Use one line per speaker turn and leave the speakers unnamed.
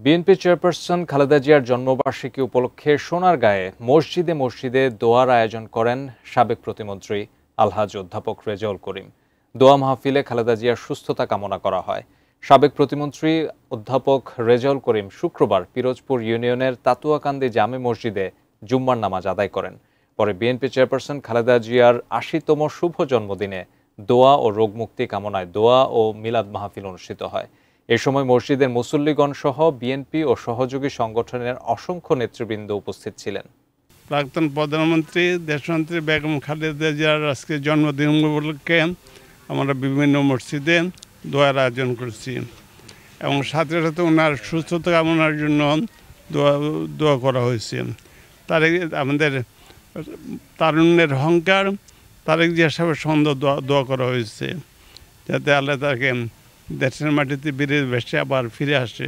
BNP chairperson Khaleda জিয়ার জন্মবার্ষিকী উপলক্ষে সোনারগাঁয়ে মসজিদে মসজিদে দোয়ার আয়োজন করেন সাবেক প্রতিমন্ত্রী আলহাজ অধ্যাপক রেজাউল করিম। দোয়া মাহফিলে খালেদা জিয়ার সুস্থতা কামনা করা হয়। সাবেক প্রতিমন্ত্রী অধ্যাপক রেজাউল করিম শুক্রবার পিরোজপুর ইউনিয়নের তাতুয়াকান্দি জামে মসজিদে জুম্মার নামাজ আদায় করেন। পরে বিএনপি চেয়ারপারসন খালেদা জিয়ার ৮০তম শুভ জন্মদিনে দোয়া ও রোগমুক্তি কামনায় দোয়া ও মিলাদ মাহফিল অনুষ্ঠিত হয়। এ সময় মসজিদের মুসল্লিগণ সহ বিএনপি ও সহযোগী সংগঠনের অসংখ্য নেতৃবৃন্দ উপস্থিত ছিলেন।
প্রাক্তন প্রধানমন্ত্রী দেশনেত্রী বেগম খালেদা জিয়ার আজকে জন্মদিন উপলক্ষে আমরা বিভিন্ন মসজিদে দোয়ার আয়োজন করছি এবং সাথে সাথে ওনার সুস্থতা কামনার জন্য দোয়া করা হয়েছে। আমাদের তারুণ্যের অহংকার তারেক জিয়া সাহেবের সন্দেহ দোয়া করা হয়েছে যাতে আল্লাহ তাকে দেশের মাটিতে বেশি আবার ফিরে আসে।